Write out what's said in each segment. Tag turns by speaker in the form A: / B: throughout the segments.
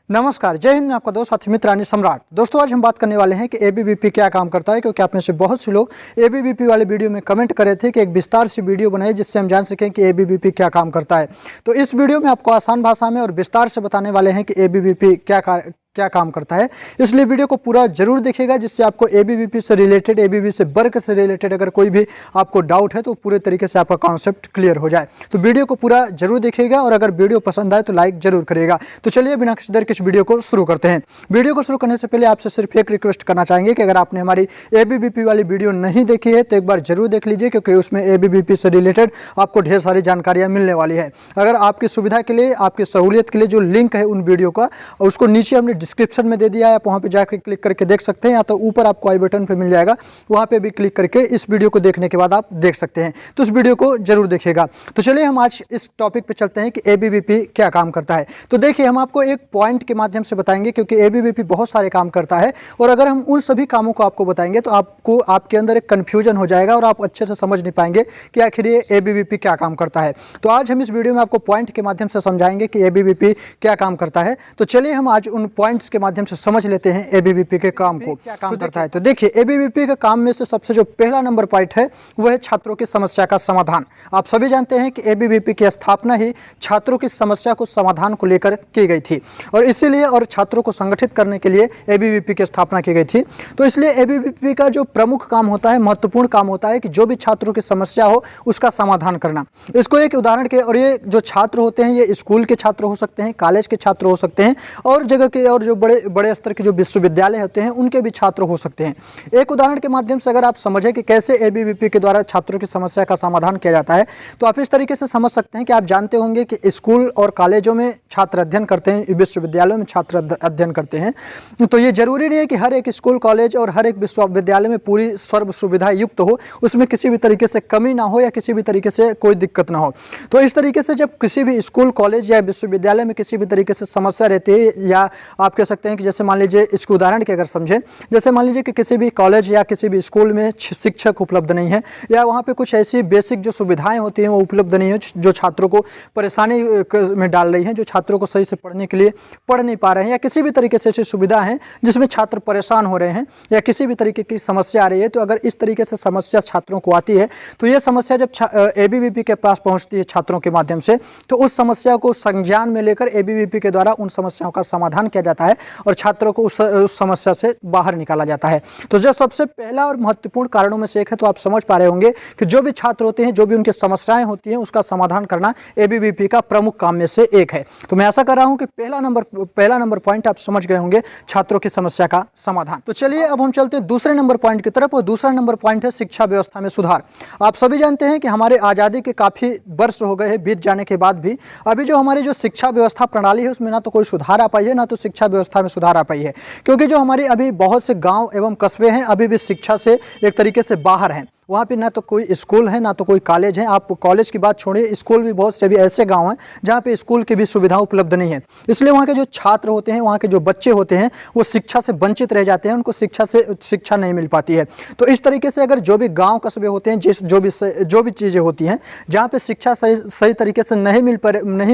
A: नमस्कार, जय हिंद। मैं आपका दोस्त साथी मित्र रानी सम्राट। दोस्तों, आज हम बात करने वाले हैं कि एबीवीपी क्या काम करता है, क्योंकि आप में से बहुत से लोग एबीवीपी वाले वीडियो में कमेंट कर रहे थे कि एक विस्तार से वीडियो बनाइए जिससे हम जान सकें कि एबीवीपी क्या काम करता है। तो इस वीडियो में आपको आसान भाषा में और विस्तार से बताने वाले हैं कि एबीवीपी क्या काम करता है। इसलिए वीडियो को पूरा जरूर देखिएगा, जिससे आपको एबीवीपी से रिलेटेड, एबीवीपी से वर्क से रिलेटेड अगर कोई भी आपको डाउट है तो पूरे तरीके से आपका कॉन्सेप्ट क्लियर हो जाए। तो वीडियो को पूरा जरूर देखिएगा और अगर वीडियो पसंद आए तो लाइक जरूर करिएगा। तो चलिए बिना किसी देर के इस वीडियो को शुरू करते हैं। वीडियो को शुरू करने से पहले आपसे सिर्फ एक रिक्वेस्ट करना चाहेंगे कि अगर आपने हमारी एबीवीपी वाली वीडियो नहीं देखी है तो एक बार जरूर देख लीजिए, क्योंकि उसमें एबीवीपी से रिलेटेड आपको ढेर सारी जानकारियाँ मिलने वाली है। अगर आपकी सुविधा के लिए, आपकी सहूलियत के लिए जो लिंक है उन वीडियो का, उसको नीचे हमने डिस्क्रिप्शन में दे दिया, आप वहां पे जाकर क्लिक करके देख सकते हैं, या तो ऊपर आपको आई बटन पे मिल जाएगा, वहां पे भी क्लिक करके इस वीडियो को देखने के बाद आप देख सकते हैं। तो इस वीडियो को जरूर देखिएगा। तो चलिए हम आज इस टॉपिक पे चलते हैं कि एबीवीपी क्या काम करता है। तो देखिए, हम आपको एक पॉइंट के माध्यम से बताएंगे, क्योंकि एबीवीपी बहुत सारे काम करता है और अगर हम उन सभी कामों को आपको बताएंगे तो आपको, आपके अंदर एक कन्फ्यूजन हो जाएगा और आप अच्छे से समझ नहीं पाएंगे कि आखिर ये एबीवीपी क्या काम करता है। तो आज हम इस वीडियो में आपको पॉइंट के माध्यम से समझाएंगे कि एबीवीपी क्या काम करता है। तो चलिए हम आज उन पॉइंट्स के माध्यम से समझ लेते हैं एबीवीपी के काम को क्या काम करता है। तो देखिए, एबीवीपी के काम में से सबसे जो पहला नंबर पॉइंट है वो है छात्रों की समस्या का समाधान। आप सभी जानते हैं कि एबीवीपी की स्थापना ही छात्रों की समस्या को समाधान को लेकर की गई थी और इसीलिए और छात्रों को संगठित करने के लिए एबीवीपी की स्थापना की गई थी। तो इसलिए एबीवीपी का जो प्रमुख काम होता है, महत्वपूर्ण काम होता है कि जो भी छात्रों की समस्या हो उसका समाधान करना। इसको एक उदाहरण के, और ये जो छात्र होते हैं ये स्कूल के छात्र हो सकते हैं, कॉलेज के छात्र हो सकते हैं और जगह के, और जो बड़े बड़े स्तर के जो विश्वविद्यालय होते हैं उनके भी छात्र हो सकते हैं। एक उदाहरण के माध्यम से अगर आप समझें कि कैसे एबीवीपी के द्वारा छात्रों की समस्या का समाधान किया जाता है, तो आप इस तरीके से समझ सकते हैं कि आप जानते होंगे कि स्कूल और कॉलेजों में छात्र अध्ययन करते हैं, विश्वविद्यालयों में छात्र अध्ययन करते हैं। तो ये जरूरी नहीं है कि हर एक स्कूल, कॉलेज और हर एक विश्वविद्यालय में पूरी सर्व सुविधा युक्त हो, उसमें किसी भी तरीके से कमी ना हो या किसी भी तरीके से कोई दिक्कत ना हो। तो इस तरीके से जब किसी भी स्कूल, कॉलेज या विश्वविद्यालय में किसी भी तरीके से समस्या रहती है, या आप कह सकते हैं कि जैसे मान लीजिए, इसके उदाहरण के अगर समझें, जैसे मान लीजिए कि किसी भी कॉलेज या किसी भी स्कूल में शिक्षक उपलब्ध नहीं है, या वहाँ पे कुछ ऐसी बेसिक जो सुविधाएं होती हैं वो उपलब्ध नहीं है जो छात्रों को परेशानी में डाल रही हैं, जो छात्रों को सही से पढ़ने के लिए पढ़ नहीं पा रहे हैं, या किसी भी तरीके से ऐसी सुविधा है जिसमें छात्र परेशान हो रहे हैं या किसी भी तरीके की समस्या आ रही है। तो अगर इस तरीके से समस्या छात्रों को आती है तो ये समस्या जब एबीवीपी के पास पहुँचती है छात्रों के माध्यम से, तो उस समस्या को संज्ञान में लेकर एबीवीपी के द्वारा उन समस्याओं का समाधान किया जाता है और छात्रों को उस समस्या से बाहर निकाला जाता है। तो जो सबसे पहला और महत्वपूर्ण कारणों में से एक है, तो आप समझ पा रहे होंगे कि जो भी छात्र होते हैं, जो भी उनकी समस्याएं होती हैं, उसका समाधान करना एबीवीपी का प्रमुख काम में से एक है। तो मैं ऐसा कर रहा हूं कि पहला नंबर पॉइंट आप समझ गए होंगे, छात्रों की समस्या का समाधान। तो चलिए अब हम चलते हैं दूसरे नंबर पॉइंट की तरफ, और दूसरा नंबर पॉइंट है शिक्षा व्यवस्था में सुधार। आप सभी जानते हैं कि हमारे आज़ादी के काफ़ी वर्ष हो गए हैं बीत जाने के बाद भी अभी जो हमारी जो शिक्षा व्यवस्था प्रणाली है उसमें ना तो कोई सुधार आ पाई है, ना तो शिक्षा व्यवस्था में सुधार आ पाई है, क्योंकि जो हमारी अभी बहुत से गांव एवं कस्बे हैं अभी भी शिक्षा से एक तरीके से बाहर हैं। वहाँ पे ना तो कोई स्कूल है, ना तो कोई कॉलेज है। आप कॉलेज की बात छोड़िए, स्कूल भी बहुत से भी ऐसे गांव हैं जहाँ पे स्कूल की भी सुविधा उपलब्ध नहीं है। इसलिए वहाँ के जो छात्र होते हैं, वहाँ के जो बच्चे होते हैं, वो शिक्षा से वंचित रह जाते हैं, उनको शिक्षा नहीं मिल पाती है। तो इस तरीके से अगर जो भी गाँव कस्बे होते हैं, जो भी चीज़ें होती हैं जहाँ पर शिक्षा सही तरीके से नहीं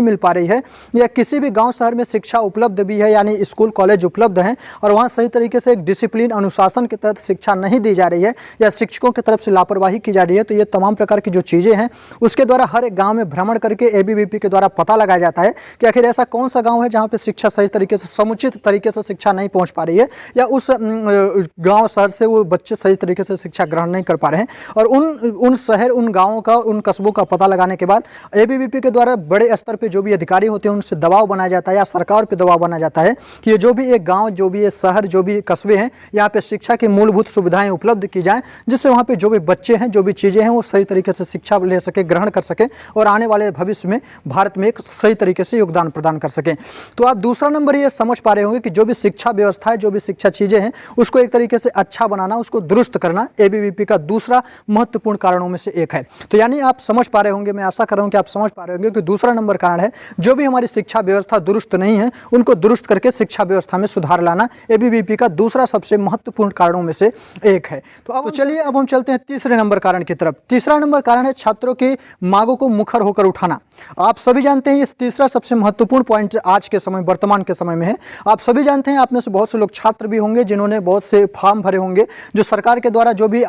A: मिल पा रही है, या किसी भी गाँव शहर में शिक्षा उपलब्ध भी है, यानी स्कूल कॉलेज उपलब्ध हैं और वहाँ सही तरीके से एक डिसिप्लिन, अनुशासन के तहत शिक्षा नहीं दी जा रही है, या शिक्षकों की तरफ से लापरवाही की जा रही है, तो ये तमाम प्रकार की जो चीज़ें हैं उसके द्वारा हर एक गांव में भ्रमण करके एबीवीपी के द्वारा पता लगाया जाता है कि आखिर ऐसा कौन सा गांव है जहां पे शिक्षा सही तरीके से, समुचित तरीके से शिक्षा नहीं पहुंच पा रही है, या उस गांव शहर से वो बच्चे सही तरीके से शिक्षा ग्रहण नहीं कर पा रहे हैं। और उन शहर, उन गाँवों का, उन कस्बों का पता लगाने के बाद एबीवीपी के द्वारा बड़े स्तर पर जो भी अधिकारी होते हैं उनसे दबाव बनाया जाता है, या सरकार पर दबाव बनाया जाता है कि ये जो भी एक गाँव, जो भी ये शहर, जो भी कस्बे हैं, यहाँ पे शिक्षा की मूलभूत सुविधाएं उपलब्ध की जाएँ, जिससे वहाँ पे जो भी बच्चे हैं, जो भी चीज़ें हैं, वो सही तरीके से शिक्षा ले सके, ग्रहण कर सके और आने वाले भविष्य में भारत में एक सही तरीके से योगदान प्रदान कर सकें। तो आप दूसरा नंबर ये समझ पा रहे होंगे कि जो भी शिक्षा व्यवस्था है, जो भी शिक्षा चीज़ें हैं, उसको एक तरीके से अच्छा बनाना, उसको दुरुस्त करना एबीवीपी का दूसरा महत्वपूर्ण कारणों में से एक है। तो यानी आप समझ पा रहे होंगे, मैं आशा कर रहा हूँ कि आप समझ पा रहे होंगे कि दूसरा नंबर कारण है, जो भी हमारी शिक्षा व्यवस्था दुरुस्त नहीं है उनको दुरुस्त करके शिक्षा व्यवस्था में सुधार लाना एबीवीपी का दूसरा सबसे महत्वपूर्ण कारणों में से एक है। तो चलिए अब हम चलते हैं तीसरे नंबर कारण की तरफ। तीसरा नंबर कारण है छात्रों की मांगों को मुखर होकर उठाना। आप सभी जानते हैं ये तीसरा सबसे महत्वपूर्ण पॉइंट आज के समय, वर्तमान के समय में है। आप सभी जानते हैं, आप में से बहुत से लोग छात्र भी होंगे जिन्होंने बहुत से फॉर्म भरे होंगे, जो सरकार के द्वारा जो भी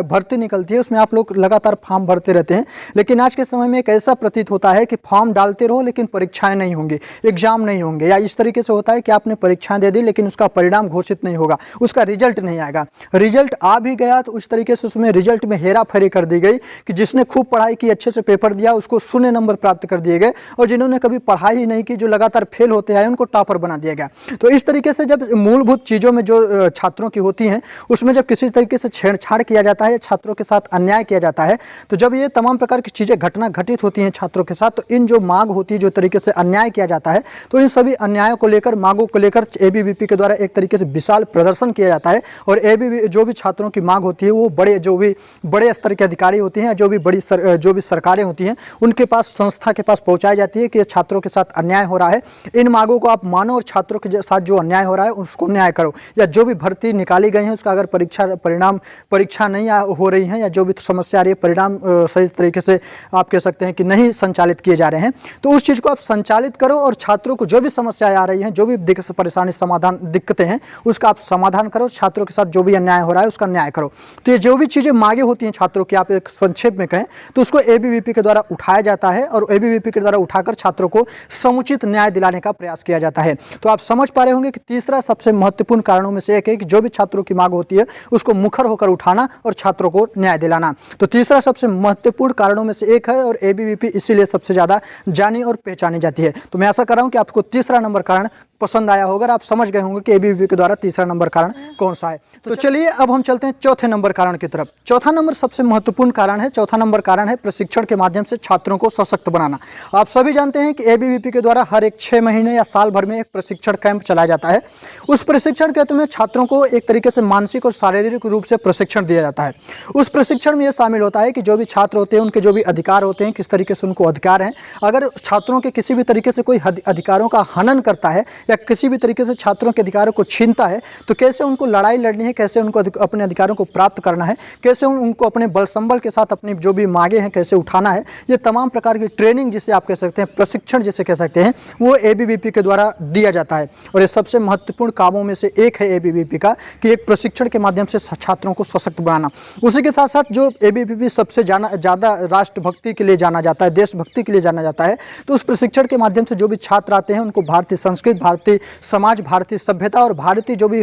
A: भर्ती निकलती है उसमें आप लोग लगातार फॉर्म भरते रहते हैं। लेकिन आज के समय में एक ऐसा प्रतीत होता है कि फॉर्म डालते रहो लेकिन परीक्षाएं नहीं होंगी, एग्जाम नहीं होंगे, या इस तरीके से होता है कि आपने परीक्षाएं दे दी लेकिन उसका परिणाम घोषित नहीं होगा, उसका रिजल्ट नहीं आएगा। रिजल्ट आ भी गया तो उस तरीके से उसमें रिजल्ट में हेरा फेरी कर दी गई कि जिसने खूब पढ़ाई की, अच्छे से पेपर दिया, उसको शून्य नंबर प्राप्त कर दिए गए, और जिन्होंने कभी पढ़ाई ही नहीं की, जो लगातार फेल होते आए, उनको टॉपर बना दिया गया। तो इस तरीके से जब मूलभूत चीज़ों में जो छात्रों की होती हैं उसमें जब किसी तरीके से छेड़छाड़ किया जाता है, छात्रों के साथ अन्याय किया जाता है, तो जब ये तमाम प्रकार की चीज़ें घटना घटित होती हैं छात्रों के साथ, तो इन जो मांग होती है, जो तरीके से अन्याय किया जाता है, तो इन सभी अन्यायों को लेकर, मांगों को लेकर एबीवीपी के द्वारा एक तरीके से विशाल प्रदर्शन किया जाता है। और एबीवी जो भी छात्रों की मांग होती है वो जो भी बड़े स्तर के अधिकारी होते हैं, जो भी सरकारें होती हैं, उनके पास, संस्था के पास पहुंचाई जाती है कि छात्रों के साथ अन्याय हो रहा है, इन मांगों को आप मानो और छात्रों के साथ जो अन्याय हो रहा है उसको न्याय करो। या जो भी भर्ती निकाली गई है उसका अगर परीक्षा नहीं हो रही है, या जो भी समस्या आ रही है, परिणाम सही तरीके से आप कह सकते हैं कि नहीं संचालित किए जा रहे हैं, तो उस चीज़ को आप संचालित करो और छात्रों को जो भी समस्याएं आ रही हैं, जो भी परेशानी, दिक्कतें हैं, उसका आप समाधान करो। छात्रों के साथ जो भी अन्याय हो रहा है उसका न्याय करो। तो ये जो भी चीज़ें मांगे होती हैं छात्रों की, आप एक संक्षेप में कहें तो उसको एबीवीपी के द्वारा उठाया जाता है, और एबीवीपी के द्वारा उठाकर छात्रों को समुचित न्याय दिलाने का प्रयास किया जाता है। तो आप समझ पा रहे होंगे कि तीसरा सबसे महत्वपूर्ण कारणों में से एक है कि जो भी छात्रों की मांग होती है उसको मुखर होकर उठाना और छात्रों को न्याय दिलाना। तो तीसरा सबसे महत्वपूर्ण कारणों में से एक है, और एबीवीपी इसीलिए सबसे ज़्यादा जानी और पहचानी जाती है। तो मैं आशा कर रहा हूँ कि आपको तीसरा नंबर कारण पसंद आया होगा, आप समझ गए होंगे कि एबीवीपी के द्वारा तीसरा नंबर कारण कौन सा है। तो चलिए अब हम चलते हैं चौथे नंबर कारण की तरफ। चौथा नंबर सबसे महत्वपूर्ण कारण है। चौथा नंबर कारण है प्रशिक्षण के माध्यम से छात्रों को सशक्त बनाना। आप सभी जानते हैं कि एबीवीपी के द्वारा हर एक 6 महीने या साल भर में एक प्रशिक्षण कैंप चलाया जाता है। उस प्रशिक्षण कैंप में छात्रों को एक तरीके से मानसिक और शारीरिक रूप से प्रशिक्षण दिया जाता है। उस प्रशिक्षण में यह शामिल होता है कि जो भी छात्र होते हैं उनके जो भी अधिकार होते हैं, किस तरीके से उनको अधिकार हैं, अगर छात्रों के किसी भी तरीके से कोई अधिकारों का हनन करता है या किसी भी तरीके से छात्रों के अधिकारों को छीनता है, तो कैसे उनको लड़ाई लड़नी है, कैसे उनको अपने अधिकारों को प्राप्त करना है, कैसे उनको अपने बल संबल के साथ अपनी जो भी मांगे हैं कैसे उठाना है, ये तमाम प्रकार की ट्रेनिंग जिसे आप कह सकते हैं, प्रशिक्षण जिसे कह सकते हैं, वो एबीवीपी के द्वारा दिया जाता है। और ये सबसे महत्वपूर्ण कामों में से एक है एबीवीपी का, कि एक प्रशिक्षण के माध्यम से छात्रों को सशक्त बनाना। उसी के साथ साथ जो एबीवीपी सबसे ज़्यादा राष्ट्रभक्ति के लिए जाना जाता है, देशभक्ति के लिए जाना जाता है, तो उस प्रशिक्षण के माध्यम से जो भी छात्र आते हैं उनको भारतीय संस्कृति, भारतीय समाज, भारतीय सभ्यता और भारतीय जो भी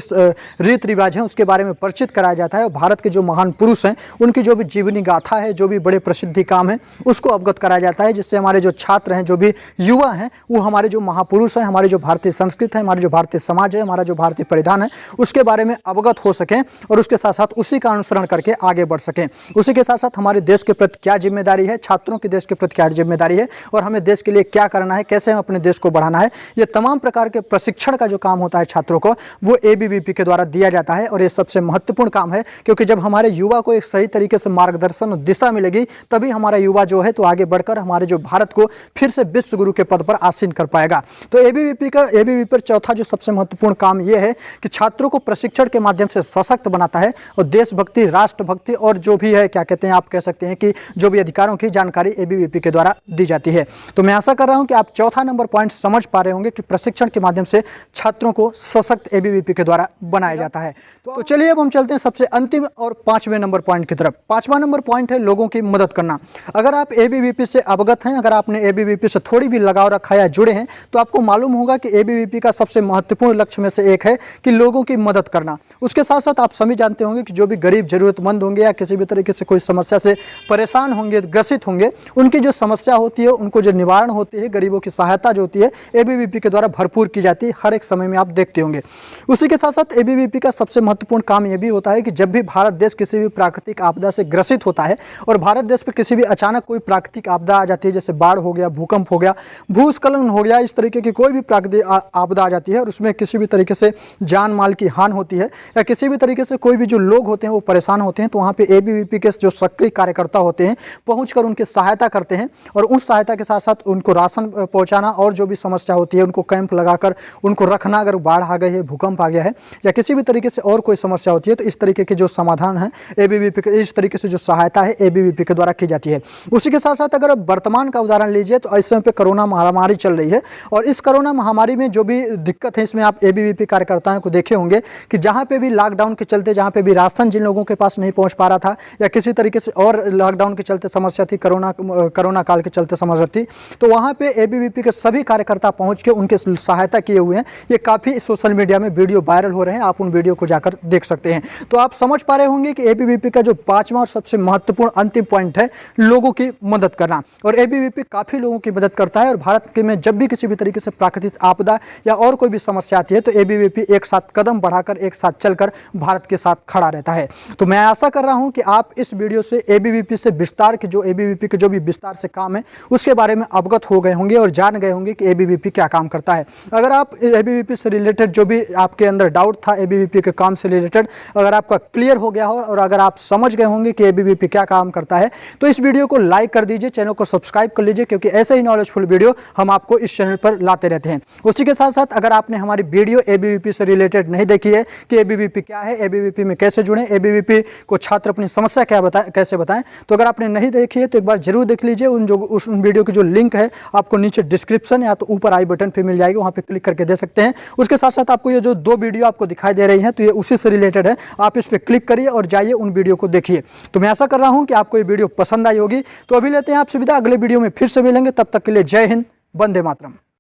A: रीति रिवाज हैं उसके बारे में परिचित कराया जाता है। और भारत के जो महान पुरुष हैं उनकी जो भी जीवनी गाथा है, जो भी बड़े प्रसिद्धि काम है, उसको अवगत कराया जाता है, जिससे हमारे जो छात्र हैं, जो भी युवा हैं, वो हमारे जो महापुरुष हैं, हमारी जो भारतीय संस्कृति है, हमारे जो भारतीय समाज है, हमारा जो भारतीय परिधान है, उसके बारे में अवगत हो सकें और उसके साथ साथ उसी का अनुसरण करके आगे बढ़ सकें। उसी के साथ साथ हमारे देश के प्रति क्या जिम्मेदारी है, छात्रों के देश के प्रति क्या जिम्मेदारी है, और हमें देश के लिए क्या करना है, कैसे हम अपने देश को बढ़ाना है, ये तमाम प्रकार के प्रशिक्षण का जो काम होता है छात्रों को, वो एबीवीपी के द्वारा दिया जाता है। और ये सबसे महत्वपूर्ण काम है, क्योंकि जब हमारे युवा को एक सही तरीके से मार्गदर्शन और दिशा मिलेगी, तभी हमारा युवा जो है तो आगे बढ़कर हमारे जो भारत को फिर से विश्व गुरु के पद पर आसीन कर पाएगा। तो एबीवीपी पर चौथा जो सबसे महत्वपूर्ण काम ये है कि छात्रों को प्रशिक्षण के माध्यम से सशक्त बनाता है और देशभक्ति, राष्ट्रभक्ति और जो भी है, क्या कहते हैं, आप कह सकते हैं कि जो भी अधिकारों की जानकारी एबीवीपी के द्वारा दी जाती है। तो मैं आशा कर रहा हूं कि आप चौथा नंबर पॉइंट समझ पा रहे होंगे कि प्रशिक्षण के माध्यम से छात्रों को सशक्त एबीवीपी के द्वारा बनाया जाता है। तो चलिए अब हम चलते हैं सबसे अंतिम और 5वें नंबर पॉइंट की तरफ। 5वां नंबर पॉइंट है लोगों की मदद करना। अगर आप एबीवीपी से अवगत हैं, अगर आपने एबीवीपी से थोड़ी भी लगाव रखा या जुड़े हैं, तो आपको मालूम होगा कि एबीवीपी का सबसे महत्वपूर्ण लक्ष्य में से एक है कि लोगों की मदद करना। उसके साथ साथ आप सभी जानते होंगे कि जो भी गरीब जरूरतमंद होंगे या किसी भी तरीके से कोई समस्या से परेशान होंगे, ग्रसित होंगे, उनकी जो समस्या होती है, उनको जो निवारण होती है, गरीबों की सहायता जो होती है, एबीवीपी के द्वारा भरपूर की जाती है। हर एक समय में आप देखते होंगे। उसी के साथ साथ एबीवीपी का सबसे महत्वपूर्ण काम यह भी होता है कि जब भी भारत देश किसी भी प्राकृतिक आपदा से ग्रसित होता है और भारत देश पर किसी भी अचानक कोई प्राकृतिक आपदा आ जाती है, जैसे बाढ़ हो गया, भूकंप हो गया, भूस्खलन हो गया, इस तरीके की कोई भी प्राकृतिक आपदा आ जाती है और उसमें किसी भी तरीके से जान माल की हानि होती है या किसी भी तरीके से कोई भी जो लोग होते हैं वो परेशान होते हैं, तो वहाँ पे एबीवीपी के जो सक्रिय कार्यकर्ता होते हैं पहुंचकर उनकी सहायता करते हैं और उस सहायता के साथ साथ उनको राशन पहुंचाना और जो भी समस्या होती है उनको कैंप लगाकर अगर उनको रखना, अगर बाढ़ आ गई है, भूकंप आ गया है या किसी भी तरीके से और कोई समस्या होती है तो इस तरीके के जो समाधान है एबीवीपी के, इस तरीके से जो सहायता है एबीवीपी के द्वारा की जाती है। उसी के साथ साथ अगर वर्तमान का उदाहरण लीजिए तो इस समय पे कोरोना महामारी चल रही है और इस कोरोना महामारी में जो भी दिक्कत है इसमें आप एबीवीपी कार्यकर्ताओं को देखे होंगे कि जहाँ पे भी लॉकडाउन के चलते, जहाँ पे भी राशन जिन लोगों के पास नहीं पहुँच पा रहा था या किसी तरीके से और लॉकडाउन के चलते समस्या थी, कोरोना काल के चलते समस्या थी, तो वहाँ पे एबीवीपी के सभी कार्यकर्ता पहुँच के उनके सहायता किए हुए हैं। ये काफ़ी सोशल मीडिया में वीडियो वायरल हो रहे हैं, आप उन वीडियो को जाकर देख सकते हैं। तो आप समझ पा रहे होंगे कि एबीवीपी का जो 5वां और सबसे महत्वपूर्ण अंतिम पॉइंट है लोगों की मदद करना, और एबीवीपी काफ़ी लोगों की मदद करता है। और भारत के में जब भी किसी भी तरीके से प्राकृतिक आपदा या और कोई भी समस्या आती है तो एबीवीपी एक साथ कदम बढ़ाकर, एक साथ चलकर भारत के साथ खड़ा रहता है। तो मैं आशा कर रहा हूं कि आप इस वीडियो से एबीवीपी से विस्तार के जो एबीवीपी के जो भी विस्तार से काम है उसके बारे में अवगत हो गए होंगे और जान गए होंगे कि एबीवीपी क्या काम करता है। अगर आप एबीवीपी से रिलेटेड जो भी आपके अंदर डाउट था एबीवीपी के काम से रिलेटेड, अगर आपका क्लियर हो गया हो और अगर आप समझ गए होंगे कि एबीवीपी क्या काम करता है तो इस वीडियो को लाइक कर दीजिए, चैनल को सब्सक्राइब कर लीजिए, क्योंकि ऐसे ही नॉलेजफुल वीडियो हम आपको इस चैनल पर लाते रहते हैं। उसी के साथ साथ अगर आपने हमारी वीडियो एबीवीपी से रिलेटेड नहीं देखी है कि एबीवीपी क्या है, एबीवीपी में कैसे जुड़ें, एबीवीपी को छात्र अपनी समस्या कैसे बताएं, तो अगर आपने नहीं देखी है तो एक बार जरूर देख लीजिए। उन वीडियो की जो लिंक है आपको नीचे डिस्क्रिप्शन या तो ऊपर आई बटन पे मिल जाएगी, वहाँ पे क्लिक करके दे सकते हैं। उसके साथ साथ आपको ये जो 2 वीडियो आपको दिखाई दे रही हैं तो ये उसी से रिलेटेड है, आप इस पर क्लिक करिए और जाइए उन वीडियो को देखिए। तो मैं आशा कर रहा हूँ कि आपको ये वीडियो पसंद आई होगी। तो अभी लेते हैं आपसे विदा, अगले वीडियो में फिर से मिलेंगे, तब तक के लिए जय हिंद, वंदे मातरम।